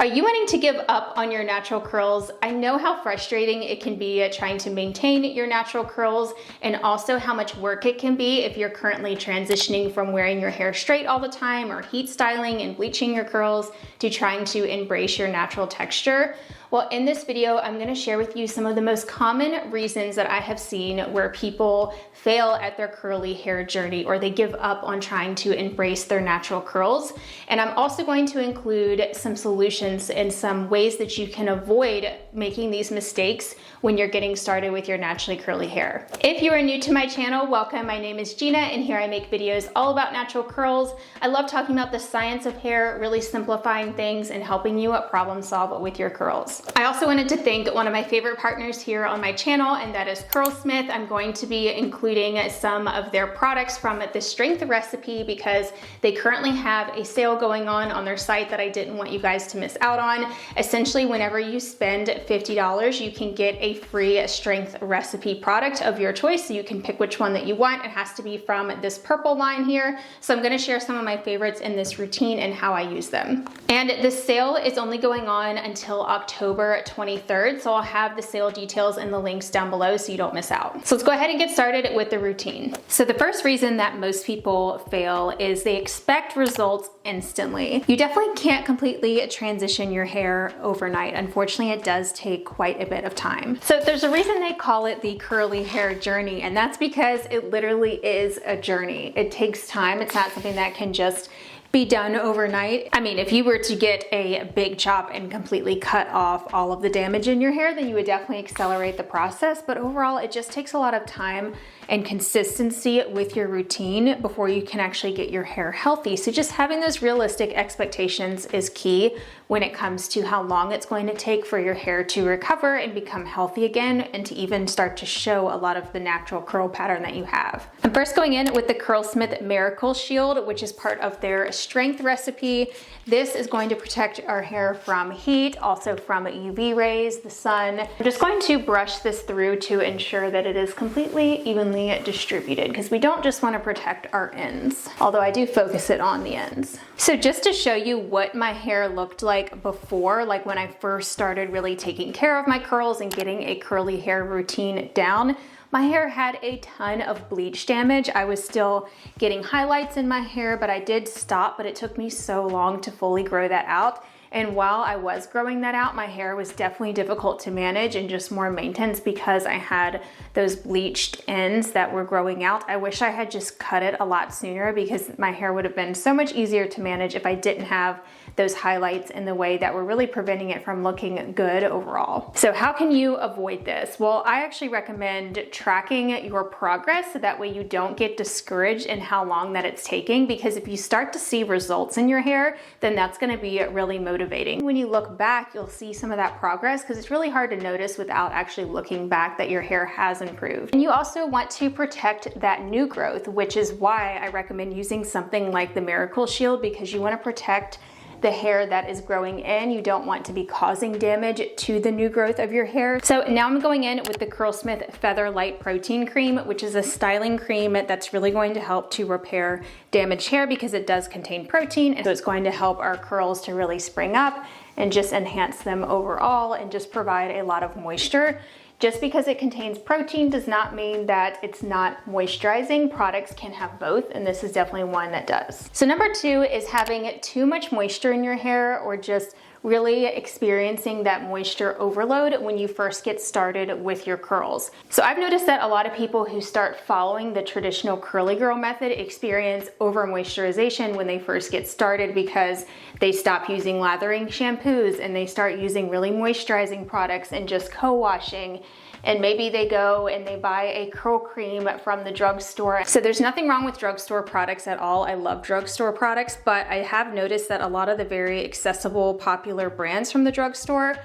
Are you wanting to give up on your natural curls? I know how frustrating it can be trying to maintain your natural curls, and also how much work it can be if you're currently transitioning from wearing your hair straight all the time or heat styling and bleaching your curls to trying to embrace your natural texture. Well, in this video, I'm going to share with you some of the most common reasons that I have seen where people fail at their curly hair journey, or they give up on trying to embrace their natural curls. And I'm also going to include some solutions and some ways that you can avoid making these mistakes when you're getting started with your naturally curly hair. If you are new to my channel, welcome. My name is Gina, and here I make videos all about natural curls. I love talking about the science of hair, really simplifying things and helping you problem solve with your curls. I also wanted to thank one of my favorite partners here on my channel, and that is Curlsmith. I'm going to be including some of their products from the strength recipe because they currently have a sale going on their site that I didn't want you guys to miss out on. Essentially, whenever you spend $50, you can get a free strength recipe product of your choice. So you can pick which one that you want. It has to be from this purple line here. So I'm going to share some of my favorites in this routine and how I use them. And this sale is only going on until October 23rd. So I'll have the sale details and the links down below so you don't miss out. So let's go ahead and get started with the routine. So the first reason that most people fail is they expect results instantly. You definitely can't completely transition your hair overnight. Unfortunately, it does take quite a bit of time. So there's a reason they call it the curly hair journey, and that's because it literally is a journey. It takes time. It's not something that can just be done overnight. I mean, if you were to get a big chop and completely cut off all of the damage in your hair, then you would definitely accelerate the process. But overall, it just takes a lot of time and consistency with your routine before you can actually get your hair healthy. So just having those realistic expectations is key when it comes to how long it's going to take for your hair to recover and become healthy again, and to even start to show a lot of the natural curl pattern that you have. I'm first going in with the Curlsmith Miracle Shield, which is part of their strength recipe. This is going to protect our hair from heat, also from UV rays, the sun. I'm just going to brush this through to ensure that it is completely evenly distributed, because we don't just want to protect our ends, although I do focus it on the ends. So just to show you what my hair looked like before, like when I first started really taking care of my curls and getting a curly hair routine down, my hair had a ton of bleach damage. I was still getting highlights in my hair, but I did stop, but it took me so long to fully grow that out. And while I was growing that out, my hair was definitely difficult to manage and just more maintenance because I had those bleached ends that were growing out. I wish I had just cut it a lot sooner, because my hair would have been so much easier to manage if I didn't have those highlights in the way that were really preventing it from looking good overall. So how can you avoid this? Well, I actually recommend tracking your progress so that way you don't get discouraged in how long that it's taking, because if you start to see results in your hair, then that's going to be really motivating. When you look back, you'll see some of that progress, because it's really hard to notice without actually looking back that your hair has improved. And you also want to protect that new growth, which is why I recommend using something like the Miracle Shield, because you want to protect the hair that is growing in. You don't want to be causing damage to the new growth of your hair. So now I'm going in with the Curlsmith Feather Light Protein Cream, which is a styling cream that's really going to help to repair damaged hair, because it does contain protein. And so it's going to help our curls to really spring up and just enhance them overall and just provide a lot of moisture. Just because it contains protein does not mean that it's not moisturizing. Products can have both, and this is definitely one that does. So number 2 is having too much moisture in your hair, or just really experiencing that moisture overload when you first get started with your curls. So I've noticed that a lot of people who start following the traditional curly girl method experience over moisturization when they first get started, because they stop using lathering shampoos and they start using really moisturizing products and just co-washing. And maybe they go and they buy a curl cream from the drugstore. So there's nothing wrong with drugstore products at all. I love drugstore products, but I have noticed that a lot of the very accessible, popular brands from the drugstore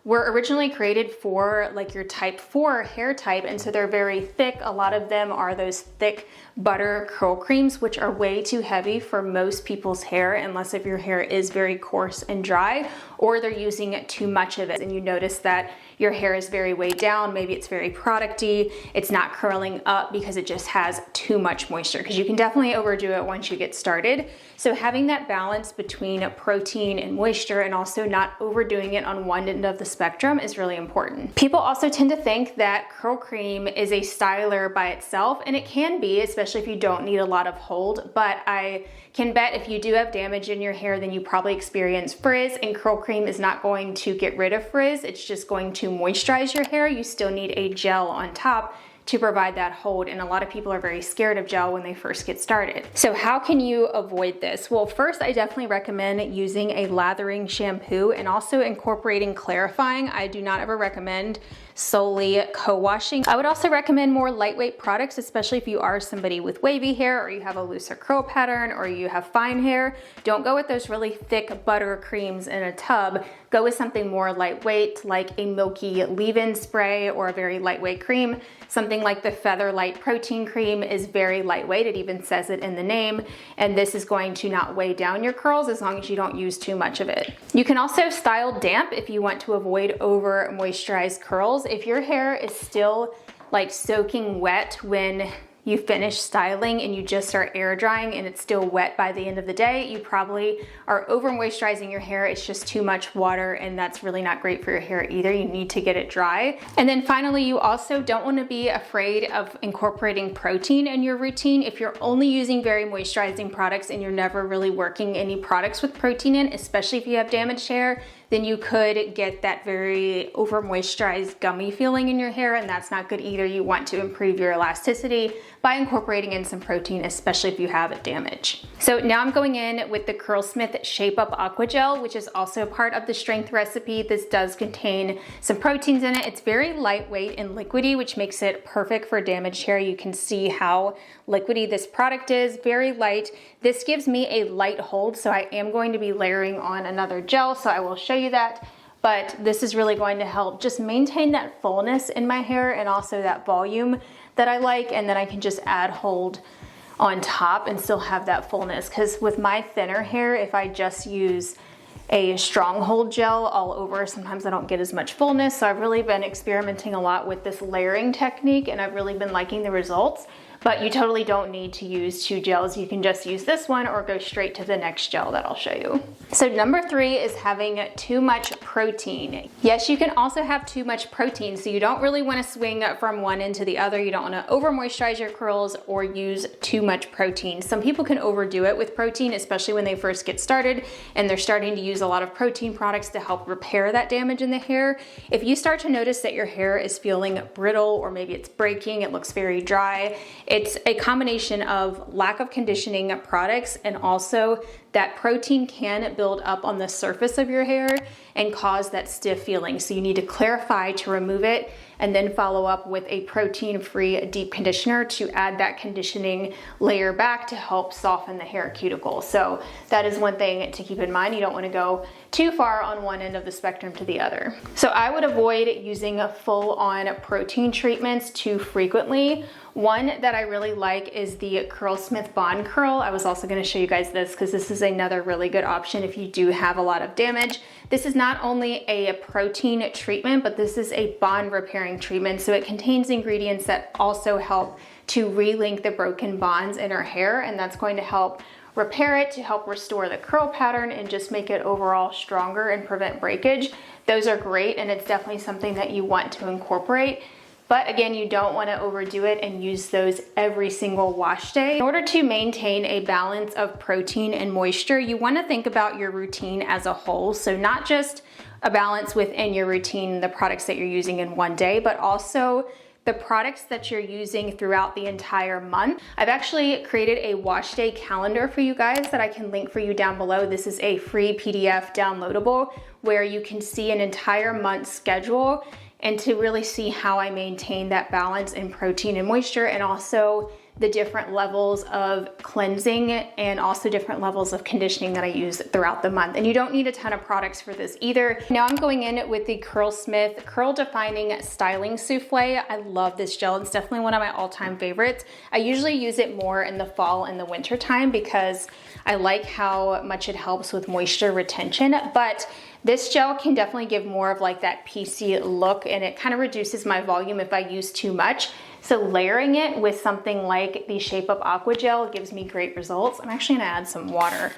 were originally created for like your type 4 hair type, and so they're very thick. A lot of them are those thick butter curl creams, which are way too heavy for most people's hair, unless if your hair is very coarse and dry, or they're using too much of it and you notice that your hair is very weighed down, maybe it's very producty, it's not curling up because it just has too much moisture, because you can definitely overdo it once you get started. So having that balance between protein and moisture and also not overdoing it on one end of the spectrum is really important. People also tend to think that curl cream is a styler by itself, and it can be, especially if you don't need a lot of hold, but I can bet if you do have damage in your hair, then you probably experience frizz, and curl cream is not going to get rid of frizz, it's just going to moisturize your hair. You still need a gel on top to provide that hold, and a lot of people are very scared of gel when they first get started. So how can you avoid this? Well, first, I definitely recommend using a lathering shampoo and also incorporating clarifying. I do not ever recommend solely co-washing. I would also recommend more lightweight products, especially if you are somebody with wavy hair or you have a looser curl pattern or you have fine hair. Don't go with those really thick butter creams in a tub. Go with something more lightweight, like a milky leave-in spray or a very lightweight cream. Something like the Feather Light Protein Cream is very lightweight. It even says it in the name. And this is going to not weigh down your curls as long as you don't use too much of it. You can also style damp if you want to avoid over moisturized curls. If your hair is still like soaking wet when you finish styling and you just start air drying and it's still wet by the end of the day, you probably are over moisturizing your hair. It's just too much water, and that's really not great for your hair either. You need to get it dry. And then finally, you also don't want to be afraid of incorporating protein in your routine. If you're only using very moisturizing products and you're never really working any products with protein in, especially if you have damaged hair, then you could get that very over moisturized gummy feeling in your hair, and that's not good either. You want to improve your elasticity by incorporating in some protein, especially if you have damage. So now I'm going in with the Curlsmith Shape Up Aqua Gel, which is also part of the strength recipe. This does contain some proteins in it. It's very lightweight and liquidy, which makes it perfect for damaged hair. You can see how liquidy this product is, very light. This gives me a light hold, so I am going to be layering on another gel, so I will show you that. But this is really going to help just maintain that fullness in my hair and also that volume that I like, and then I can just add hold on top and still have that fullness, because with my thinner hair, if I just use a strong hold gel all over, sometimes I don't get as much fullness. So I've really been experimenting a lot with this layering technique, and I've really been liking the results. But you totally don't need to use two gels. You can just use this one or go straight to the next gel that I'll show you. So number 3 is having too much protein. Yes, you can also have too much protein, so you don't really want to swing from one end to the other. You don't want to over moisturize your curls or use too much protein. Some people can overdo it with protein, especially when they first get started and they're starting to use a lot of protein products to help repair that damage in the hair. If you start to notice that your hair is feeling brittle, or maybe it's breaking, it looks very dry, it's a combination of lack of conditioning products, and also that protein can build up on the surface of your hair and cause that stiff feeling. So you need to clarify to remove it, and then follow up with a protein-free deep conditioner to add that conditioning layer back to help soften the hair cuticle. So that is one thing to keep in mind. You don't want to go too far on one end of the spectrum to the other. So I would avoid using full-on protein treatments too frequently. One that I really like is the Curlsmith Bond Curl. I was also going to show you guys this because this is another really good option if you do have a lot of damage. This is not only a protein treatment, but this is a bond repairing treatment. So it contains ingredients that also help to relink the broken bonds in our hair, and that's going to help repair it, to help restore the curl pattern and just make it overall stronger and prevent breakage. Those are great, and it's definitely something that you want to incorporate. But again, you don't want to overdo it and use those every single wash day. In order to maintain a balance of protein and moisture, you want to think about your routine as a whole. So not just a balance within your routine, the products that you're using in one day, but also the products that you're using throughout the entire month. I've actually created a wash day calendar for you guys that I can link for you down below. This is a free PDF downloadable where you can see an entire month schedule and to really see how I maintain that balance in protein and moisture, and also the different levels of cleansing and also different levels of conditioning that I use throughout the month. And you don't need a ton of products for this either. Now I'm going in with the Curlsmith Curl Defining Styling Souffle. I love this gel. It's definitely one of my all-time favorites. I usually use it more in the fall and the winter time because I like how much it helps with moisture retention, but this gel can definitely give more of like that piecey look, and it kind of reduces my volume if I use too much. So layering it with something like the Shape Up Aqua Gel gives me great results. I'm actually gonna add some water.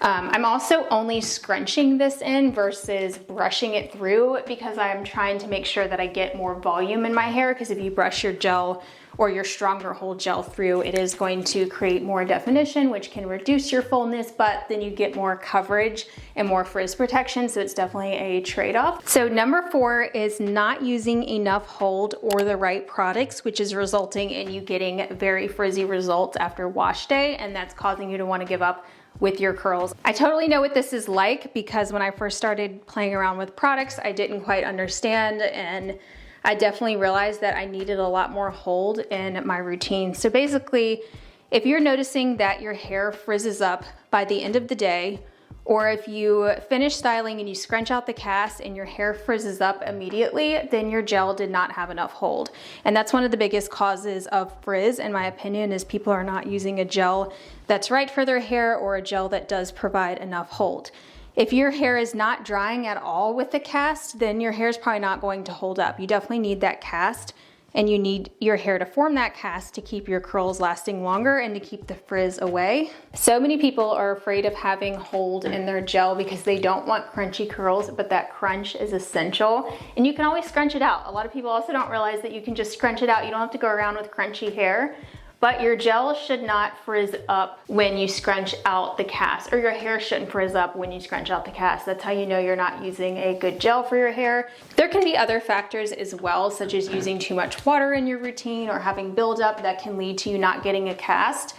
I'm also only scrunching this in versus brushing it through because I'm trying to make sure that I get more volume in my hair, because if you brush your gel or your stronger hold gel through, it is going to create more definition, which can reduce your fullness, but then you get more coverage and more frizz protection, so it's definitely a trade-off. So number 4 is not using enough hold or the right products, which is resulting in you getting very frizzy results after wash day, and that's causing you to want to give up with your curls. I totally know what this is like because when I first started playing around with products, I didn't quite understand, and I definitely realized that I needed a lot more hold in my routine. So basically, if you're noticing that your hair frizzes up by the end of the day, or if you finish styling and you scrunch out the cast and your hair frizzes up immediately, then your gel did not have enough hold. And that's one of the biggest causes of frizz, in my opinion, is people are not using a gel that's right for their hair or a gel that does provide enough hold. If your hair is not drying at all with the cast, then your hair is probably not going to hold up. You definitely need that cast, and you need your hair to form that cast to keep your curls lasting longer and to keep the frizz away. So many people are afraid of having hold in their gel because they don't want crunchy curls, but that crunch is essential, and you can always scrunch it out. A lot of people also don't realize that you can just scrunch it out. You don't have to go around with crunchy hair. But your gel should not frizz up when you scrunch out the cast, or your hair shouldn't frizz up when you scrunch out the cast. That's how you know you're not using a good gel for your hair. There can be other factors as well, such as using too much water in your routine or having buildup that can lead to you not getting a cast.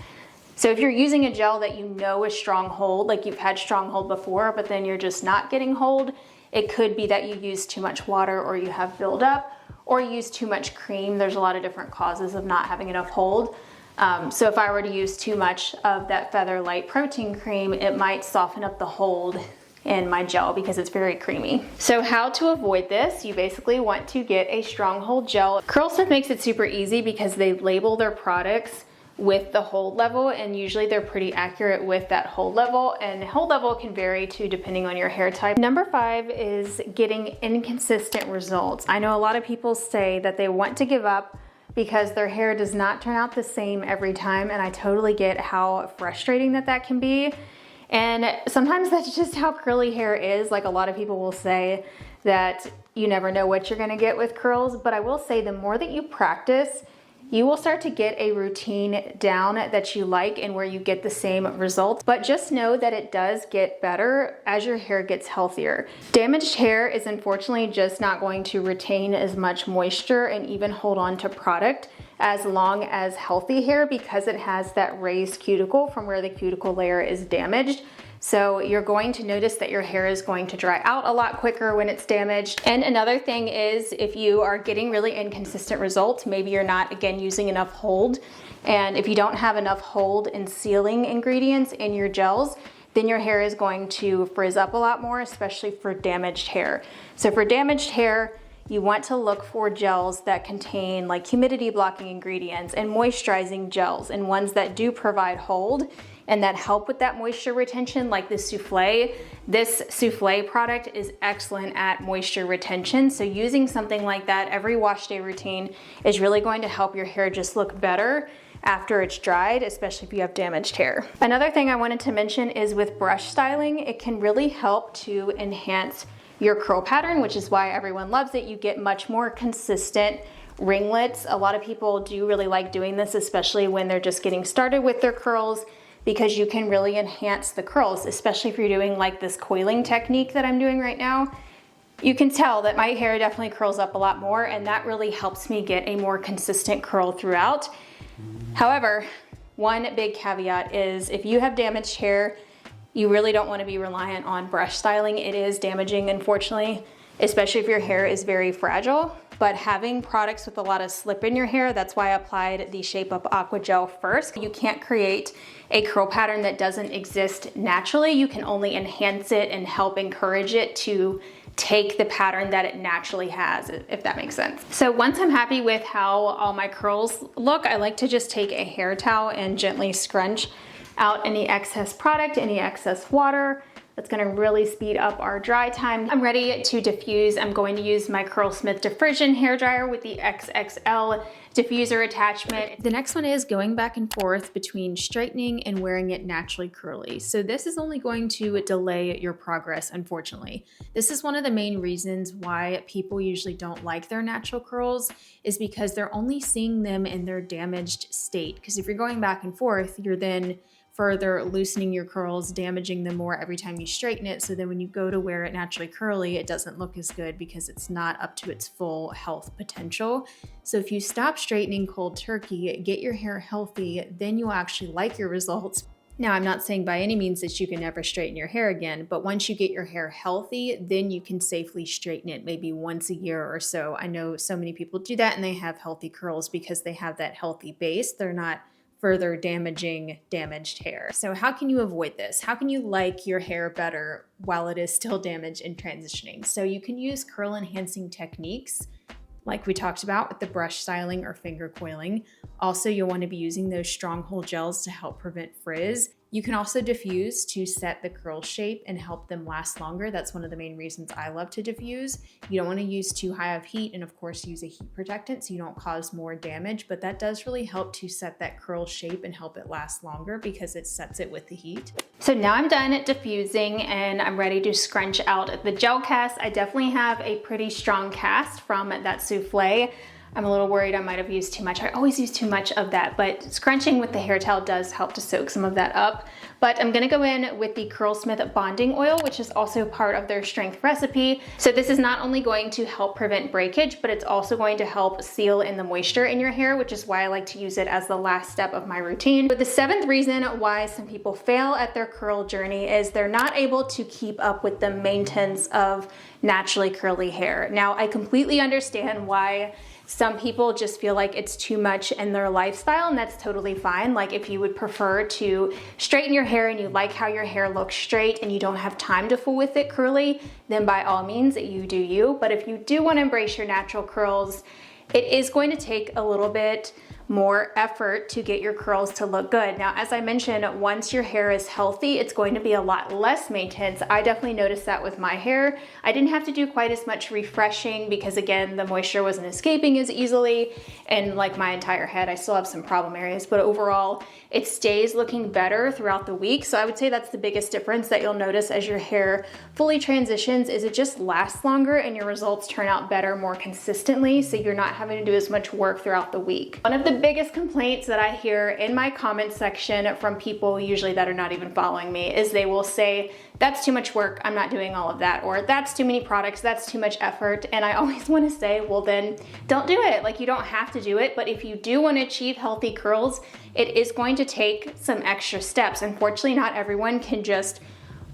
So if you're using a gel that you know is strong hold, like you've had strong hold before, but then you're just not getting hold, it could be that you use too much water, or you have buildup, or you use too much cream. There's a lot of different causes of not having enough hold. So if I were to use too much of that Feather Light protein cream, it might soften up the hold in my gel because it's very creamy. So how to avoid this? You basically want to get a strong hold gel. Curlsmith makes it super easy because they label their products with the hold level, and usually they're pretty accurate with that hold level, and hold level can vary too depending on your hair type. Number 5 is getting inconsistent results. I know a lot of people say that they want to give up because their hair does not turn out the same every time, and I totally get how frustrating that can be. And sometimes that's just how curly hair is. Like, a lot of people will say that you never know what you're gonna get with curls, but I will say the more that you practice, you will start to get a routine down that you like and where you get the same results. But just know that it does get better as your hair gets healthier. Damaged hair is unfortunately just not going to retain as much moisture and even hold on to product as long as healthy hair, because it has that raised cuticle from where the cuticle layer is damaged. So you're going to notice that your hair is going to dry out a lot quicker when it's damaged. And another thing is, if you are getting really inconsistent results, maybe you're not, again, using enough hold. And if you don't have enough hold and sealing ingredients in your gels, then your hair is going to frizz up a lot more, especially for damaged hair. So for damaged hair, you want to look for gels that contain like humidity blocking ingredients and moisturizing gels, and ones that do provide hold and that help with that moisture retention, like this Souffle. This Souffle product is excellent at moisture retention. So using something like that every wash day routine is really going to help your hair just look better after it's dried, especially if you have damaged hair. Another thing I wanted to mention is with brush styling, it can really help to enhance your curl pattern, which is why everyone loves it. You get much more consistent ringlets. A lot of people do really like doing this, especially when they're just getting started with their curls, because you can really enhance the curls, especially if you're doing like this coiling technique that I'm doing right now. You can tell that my hair definitely curls up a lot more, and that really helps me get a more consistent curl throughout. However, one big caveat is if you have damaged hair, you really don't want to be reliant on brush styling. It is damaging, unfortunately, especially if your hair is very fragile. but having products with a lot of slip in your hair, that's why I applied the Shape Up Aqua Gel first. You can't create a curl pattern that doesn't exist naturally. You can only enhance it and help encourage it to take the pattern that it naturally has, if that makes sense. So once I'm happy with how all my curls look, I like to just take a hair towel and gently scrunch out any excess product, any excess water. That's gonna really speed up our dry time. I'm ready to diffuse. I'm going to use my Curlsmith Defrizzion hairdryer with the XXL diffuser attachment. The next one is going back and forth between straightening and wearing it naturally curly. So this is only going to delay your progress, unfortunately. This is one of the main reasons why people usually don't like their natural curls, is because they're only seeing them in their damaged state. Because if you're going back and forth, you're then further loosening your curls, damaging them more every time you straighten it. So then when you go to wear it naturally curly, it doesn't look as good because it's not up to its full health potential. So if you stop straightening cold turkey, get your hair healthy, then you'll actually like your results. Now, I'm not saying by any means that you can never straighten your hair again, but once you get your hair healthy, then you can safely straighten it maybe once a year or so. I know so many people do that and they have healthy curls because they have that healthy base. They're not further damaging damaged hair. So how can you avoid this? How can you like your hair better while it is still damaged and transitioning? So you can use curl enhancing techniques like we talked about with the brush styling or finger coiling. Also, you'll want to be using those stronghold gels to help prevent frizz. You can also diffuse to set the curl shape and help them last longer. That's one of the main reasons I love to diffuse. You don't want to use too high of heat, and of course use a heat protectant so you don't cause more damage, but that does really help to set that curl shape and help it last longer because it sets it with the heat. So now I'm done at diffusing and I'm ready to scrunch out the gel cast. I definitely have a pretty strong cast from that Souffle. I'm a little worried I might have used too much. I always use too much of that, but scrunching with the hair towel does help to soak some of that up. But I'm gonna go in with the Curlsmith Bonding Oil, which is also part of their strength recipe. So this is not only going to help prevent breakage, but it's also going to help seal in the moisture in your hair, which is why I like to use it as the last step of my routine. But the seventh reason why some people fail at their curl journey is they're not able to keep up with the maintenance of naturally curly hair. Now, I completely understand why some people just feel like it's too much in their lifestyle, and that's totally fine. Like if you would prefer to straighten your hair and you like how your hair looks straight and you don't have time to fool with it curly, then by all means you do you. But if you do want to embrace your natural curls, it is going to take a little bit more effort to get your curls to look good. Now, as I mentioned, once your hair is healthy, it's going to be a lot less maintenance. I definitely noticed that with my hair. I didn't have to do quite as much refreshing because again, the moisture wasn't escaping as easily, and like my entire head, I still have some problem areas, but overall, it stays looking better throughout the week. So I would say that's the biggest difference that you'll notice as your hair fully transitions, is it just lasts longer and your results turn out better more consistently, so you're not having to do as much work throughout the week. One of the biggest complaints that I hear in my comment section from people usually that are not even following me is they will say, that's too much work, I'm not doing all of that, or that's too many products, that's too much effort. And I always want to say, well then don't do it. Like, you don't have to do it, but if you do want to achieve healthy curls, it is going to take some extra steps. Unfortunately, not everyone can just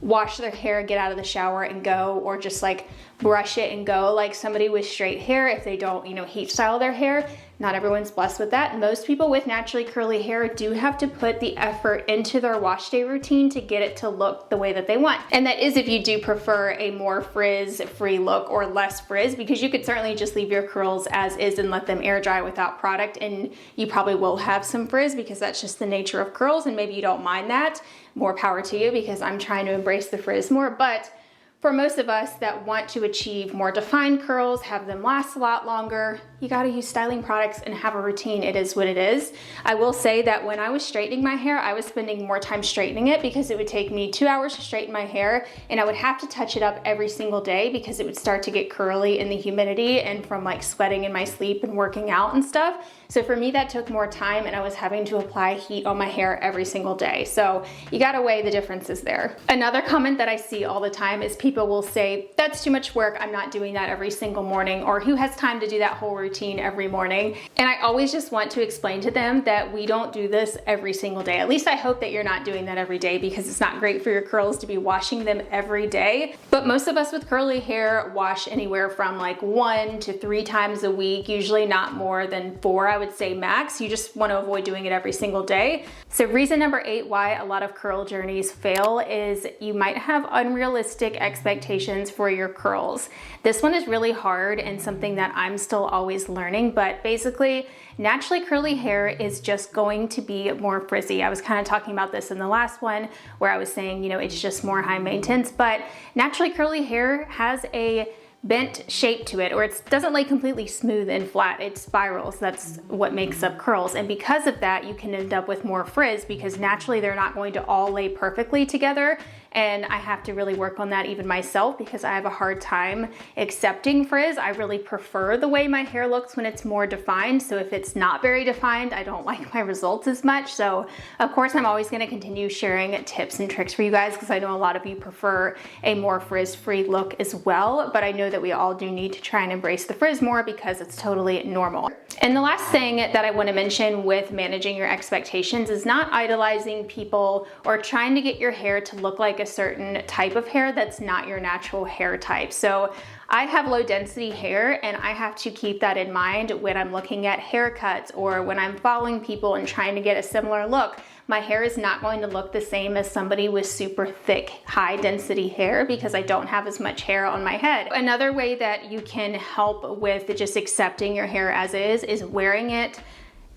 wash their hair, get out of the shower and go, or just like brush it and go. Like somebody with straight hair, if they don't, heat style their hair, not everyone's blessed with that. Most people with naturally curly hair do have to put the effort into their wash day routine to get it to look the way that they want. And that is if you do prefer a more frizz-free look or less frizz, because you could certainly just leave your curls as is and let them air dry without product, and you probably will have some frizz because that's just the nature of curls, and maybe you don't mind that. More power to you, because I'm trying to embrace the frizz more. But for most of us that want to achieve more defined curls, have them last a lot longer, you gotta use styling products and have a routine. It is what it is. I will say that when I was straightening my hair, I was spending more time straightening it because it would take me 2 hours to straighten my hair, and I would have to touch it up every single day because it would start to get curly in the humidity and from like sweating in my sleep and working out and stuff. So for me, that took more time, and I was having to apply heat on my hair every single day. So you gotta weigh the differences there. Another comment that I see all the time is people will say, that's too much work, I'm not doing that every single morning, or who has time to do that whole routine routine every morning. And I always just want to explain to them that we don't do this every single day. At least I hope that you're not doing that every day, because it's not great for your curls to be washing them every day. But most of us with curly hair wash anywhere from like 1 to 3 times a week, usually not more than 4, I would say max. You just want to avoid doing it every single day. So reason number 8 why a lot of curl journeys fail is you might have unrealistic expectations for your curls. This one is really hard and something that I'm still always learning, but basically naturally curly hair is just going to be more frizzy. I was kind of talking about this in the last one where I was saying, you know, it's just more high maintenance, but naturally curly hair has a bent shape to it, or it doesn't lay completely smooth and flat. It spirals. That's what makes up curls. And because of that, you can end up with more frizz, because naturally they're not going to all lay perfectly together. And I have to really work on that even myself, because I have a hard time accepting frizz. I really prefer the way my hair looks when it's more defined. So if it's not very defined, I don't like my results as much. So of course, I'm always going to continue sharing tips and tricks for you guys, because I know a lot of you prefer a more frizz-free look as well. But I know that we all do need to try and embrace the frizz more, because it's totally normal. And the last thing that I want to mention with managing your expectations is not idolizing people or trying to get your hair to look like a certain type of hair that's not your natural hair type. So I have low density hair, and I have to keep that in mind when I'm looking at haircuts or when I'm following people and trying to get a similar look. My hair is not going to look the same as somebody with super thick, high density hair, because I don't have as much hair on my head. Another way that you can help with just accepting your hair as is wearing it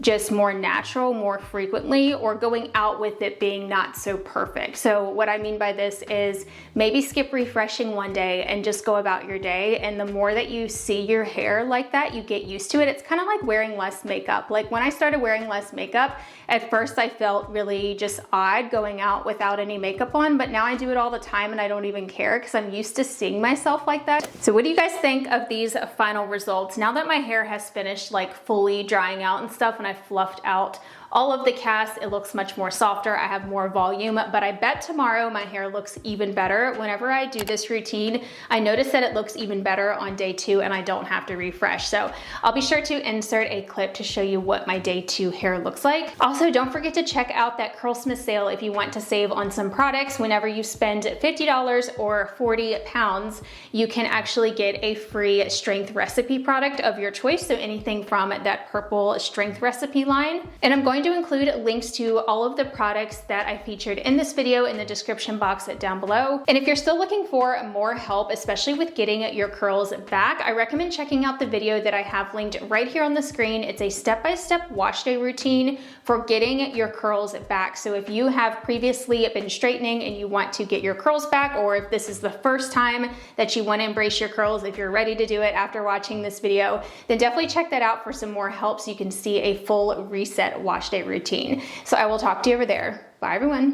just more natural, more frequently, or going out with it being not so perfect. So what I mean by this is maybe skip refreshing one day and just go about your day. And the more that you see your hair like that, you get used to it. It's kind of like wearing less makeup. Like when I started wearing less makeup, at first I felt really just odd going out without any makeup on, but now I do it all the time and I don't even care, because I'm used to seeing myself like that. So what do you guys think of these final results? Now that my hair has finished like fully drying out and stuff, and I fluffed out all of the cast, it looks much more softer. I have more volume, but I bet tomorrow my hair looks even better. Whenever I do this routine, I notice that it looks even better on day 2 and I don't have to refresh. So I'll be sure to insert a clip to show you what my day 2 hair looks like. Also, don't forget to check out that Curlsmith sale if you want to save on some products. Whenever you spend $50 or 40 pounds, you can actually get a free strength recipe product of your choice. So anything from that purple strength recipe line. And I'm going to include links to all of the products that I featured in this video in the description box down below. And if you're still looking for more help, especially with getting your curls back, I recommend checking out the video that I have linked right here on the screen. It's a step-by-step wash day routine for getting your curls back. So if you have previously been straightening and you want to get your curls back, or if this is the first time that you want to embrace your curls, if you're ready to do it after watching this video, then definitely check that out for some more help so you can see a full reset wash day routine. So I will talk to you over there. Bye everyone.